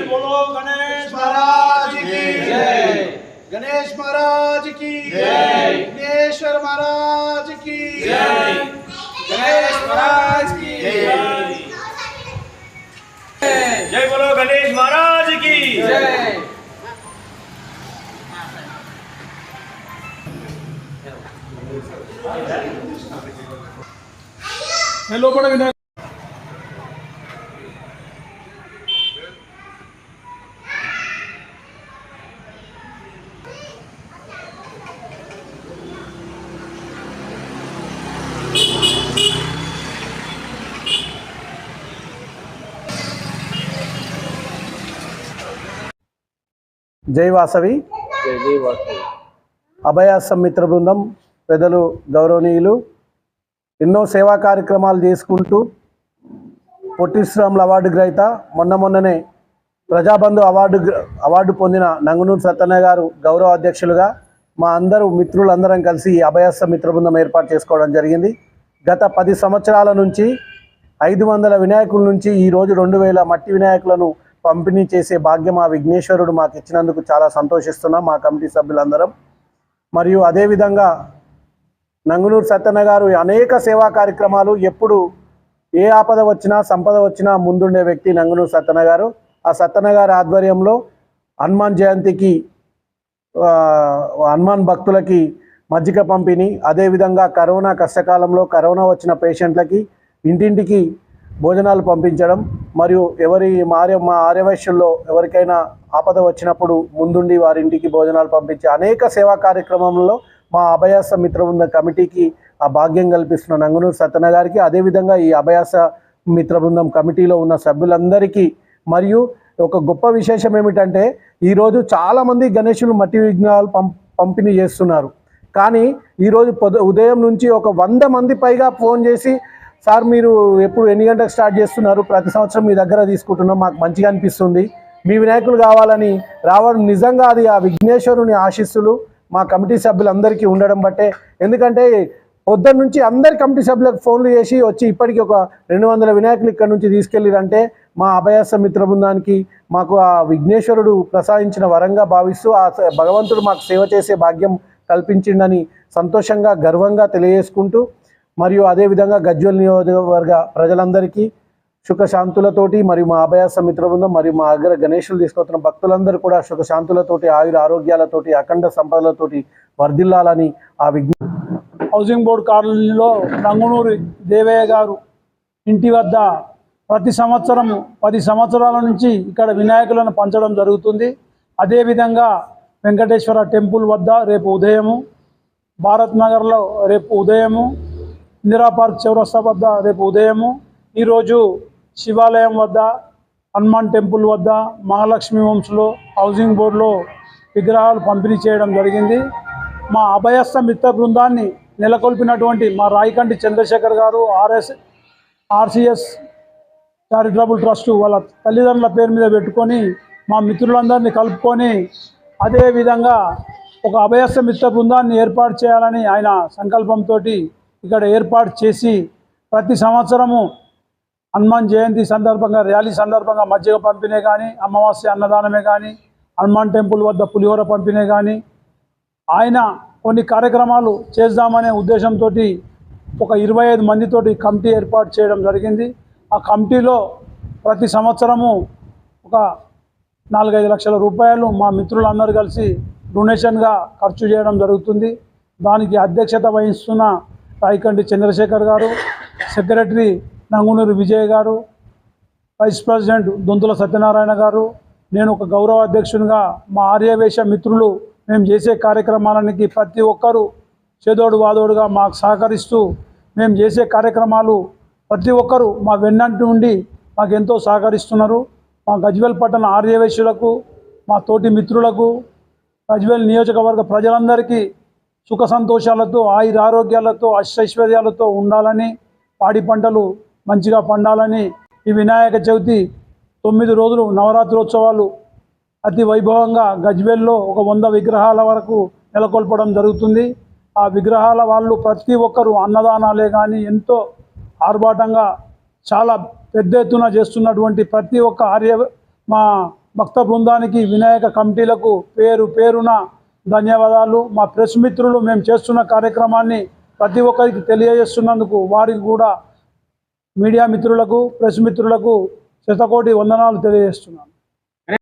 बोलो गणेश महाराज की जय। गणेश महाराज की जय। विघ्नेश्वर महाराज की जय। गणेश महाराज की जय। जय बोलो गणेश महाराज की जय। हेलो बड़ा विनायक జై వాసవి అభయాసం మిత్ర బృందం పెద్దలు గౌరవనీయులు ఎన్నో సేవా కార్యక్రమాలు చేసుకుంటూ పొట్టి శ్రీరాములు అవార్డు గ్రహీత మొన్ననే ప్రజాబంధు అవార్డు పొందిన నంగునూరు సత్తన్న గారు గౌరవ అధ్యక్షులుగా మా అందరూ మిత్రులందరం కలిసి అభయాసం మిత్ర బృందం ఏర్పాటు చేసుకోవడం జరిగింది. గత 10 సంవత్సరాల నుంచి 500 వినాయకుల నుంచి ఈరోజు 2000 మట్టి వినాయకులను పంపిణీ చేసే భాగ్యం ఆ విఘ్నేశ్వరుడు మాకు ఇచ్చినందుకు చాలా సంతోషిస్తున్నాం మా కమిటీ సభ్యులందరం. మరియు అదేవిధంగా నంగునూరు సత్తన్న గారు అనేక సేవా కార్యక్రమాలు ఎప్పుడు ఏ ఆపద వచ్చినా సంపద వచ్చినా ముందుండే వ్యక్తి నంగునూరు సత్తన్న గారు. ఆ సత్తన్న గారి ఆధ్వర్యంలో హనుమాన్ జయంతికి హనుమాన్ భక్తులకి మజ్జిగ పంపిణీ, అదేవిధంగా కరోనా కష్టకాలంలో కరోనా వచ్చిన పేషెంట్లకి ఇంటింటికి భోజనాలు పంపించడం, మరియు మా ఆర్యవైశ్యుల్లో ఎవరికైనా ఆపద వచ్చినప్పుడు ముందుండి వారింటికి భోజనాలు పంపించే అనేక సేవా కార్యక్రమంలో మా అభయాస మిత్ర బృంద కమిటీకి ఆ భాగ్యం కల్పిస్తున్న నంగునూరు సత్తన్న గారికి, అదేవిధంగా ఈ అభయాస మిత్ర బృందం కమిటీలో ఉన్న సభ్యులందరికీ. మరియు ఒక గొప్ప విశేషం ఏమిటంటే ఈరోజు చాలామంది గణేశులు మట్టి విఘ్నాలు పంపిణీ చేస్తున్నారు. కానీ ఈరోజు ఉదయం నుంచి ఒక 100 మంది పైగా ఫోన్ చేసి, సార్ మీరు ఎప్పుడు ఎన్ని గంటలకు స్టార్ట్ చేస్తున్నారు, ప్రతి సంవత్సరం మీ దగ్గర తీసుకుంటున్నాం, మాకు మంచిగా అనిపిస్తుంది, మీ వినాయకులు కావాలని రావడం నిజంగా అది ఆ విఘ్నేశ్వరుని ఆశీస్సులు మా కమిటీ సభ్యులందరికీ ఉండడం బట్టే. ఎందుకంటే పొద్దున్న నుంచి అందరి కమిటీ సభ్యులకు ఫోన్లు చేసి వచ్చి ఇప్పటికీ ఒక 200 వినాయకులు ఇక్కడ నుంచి తీసుకెళ్ళిరంటే మా అభయాస మిత్ర బృందానికి మాకు ఆ విఘ్నేశ్వరుడు ప్రసాదించిన వరంగా భావిస్తూ ఆ భగవంతుడు మాకు సేవ చేసే భాగ్యం కల్పించిండని సంతోషంగా గర్వంగా తెలియజేసుకుంటూ, మరియు అదేవిధంగా గజ్వేల్ నియోజకవర్గ ప్రజలందరికీ సుఖశాంతులతోటి మరియు మా అభయాస మిత్ర బృందం మరియు మా దగ్గర గణేశులు తీసుకొస్తున్న భక్తులందరూ కూడా సుఖశాంతులతోటి ఆయుర ఆరోగ్యాలతోటి అఖండ సంపదలతోటి వర్ధిల్లాలని ఆ హౌసింగ్ బోర్డు కాలనీలో నంగునూరి దేవయ్య గారు ఇంటి వద్ద ప్రతి సంవత్సరము 10 సంవత్సరాల నుంచి ఇక్కడ వినాయకులను పంచడం జరుగుతుంది. అదేవిధంగా వెంకటేశ్వర టెంపుల్ వద్ద రేపు ఉదయము, భారత్ నగర్లో రేపు ఉదయము, ఇందిరా పార్క్ చౌరస్తా వద్ద రేపు ఉదయము, ఈరోజు శివాలయం వద్ద, హనుమాన్ టెంపుల్ వద్ద, మహాలక్ష్మి హోమ్స్లో, హౌసింగ్ బోర్డులో విగ్రహాలు పంపిణీ చేయడం జరిగింది. మా అభయస్థ మిత్ర బృందాన్ని నెలకొల్పినటువంటి మా రాయికంటి చంద్రశేఖర్ గారు ఆర్సిఎస్ చారిటబుల్ ట్రస్ట్ వాళ్ళ తల్లిదండ్రుల పేరు మీద పెట్టుకొని మా మిత్రులందరినీ కలుపుకొని అదేవిధంగా ఒక అభయస్థ మిత్ర బృందాన్ని ఏర్పాటు చేయాలని ఆయన సంకల్పంతో ఇక్కడ ఏర్పాటు చేసి ప్రతి సంవత్సరము హనుమాన్ జయంతి సందర్భంగా ర్యాలీ సందర్భంగా మజ్జిగ పంపిణీ కానీ, అమావాస్య అన్నదానమే కానీ, హనుమాన్ టెంపుల్ వద్ద పులిహోర పంపిణీ కానీ ఆయన కొన్ని కార్యక్రమాలు చేద్దామనే ఉద్దేశంతో ఒక 25 మందితోటి కమిటీ ఏర్పాటు చేయడం జరిగింది. ఆ కమిటీలో ప్రతి సంవత్సరము ఒక 4-5 లక్షల రూపాయలు మా మిత్రులందరూ కలిసి డొనేషన్గా ఖర్చు చేయడం జరుగుతుంది. దానికి అధ్యక్షత వహిస్తున్న రాయికంటి చంద్రశేఖర్ గారు, సెక్రటరీ నంగునూరి విజయ్ గారు, వైస్ ప్రెసిడెంట్ దొంతుల సత్యనారాయణ గారు, నేను ఒక గౌరవ అధ్యక్షునిగా మా ఆర్యవేశ మిత్రులు మేము చేసే కార్యక్రమాలకి ప్రతి ఒక్కరూ చేదోడు వాదోడుగా మాకు సహకరిస్తూ మేము చేసే కార్యక్రమాలు ప్రతి ఒక్కరూ మా వెన్నంటి ఉండి మాకు ఎంతో సహకరిస్తున్నారు. మా గజ్వేల్ పట్టణ ఆర్యవేశులకు, మా తోటి మిత్రులకు, గజ్వేల్ నియోజకవర్గ ప్రజలందరికీ సుఖ సంతోషాలతో ఆయురారోగ్యాలతో అష్టైశ్వర్యాలతో ఉండాలని, పాడి పంటలు మంచిగా పండాలని, ఈ వినాయక చవితి 9 రోజులు నవరాత్రోత్సవాలు అతి వైభవంగా గజ్వేల్లో ఒక 100 విగ్రహాల వరకు నెలకొల్పడం జరుగుతుంది. ఆ విగ్రహాల వాళ్ళు ప్రతి ఒక్కరు అన్నదానాలే కానీ ఎంతో ఆర్భాటంగా చాలా పెద్ద ఎత్తున చేస్తున్నటువంటి ప్రతి ఒక్క మా భక్త బృందానికి వినాయక కమిటీలకు పేరు పేరున ధన్యవాదాలు. మా ప్రెస్ మిత్రులు మేము చేస్తున్న కార్యక్రమాన్ని ప్రతి ఒక్కరికి తెలియజేస్తున్నందుకు వారికి కూడా మీడియా మిత్రులకు ప్రెస్ మిత్రులకు శతకోటి వందనాలు తెలియజేస్తున్నాను.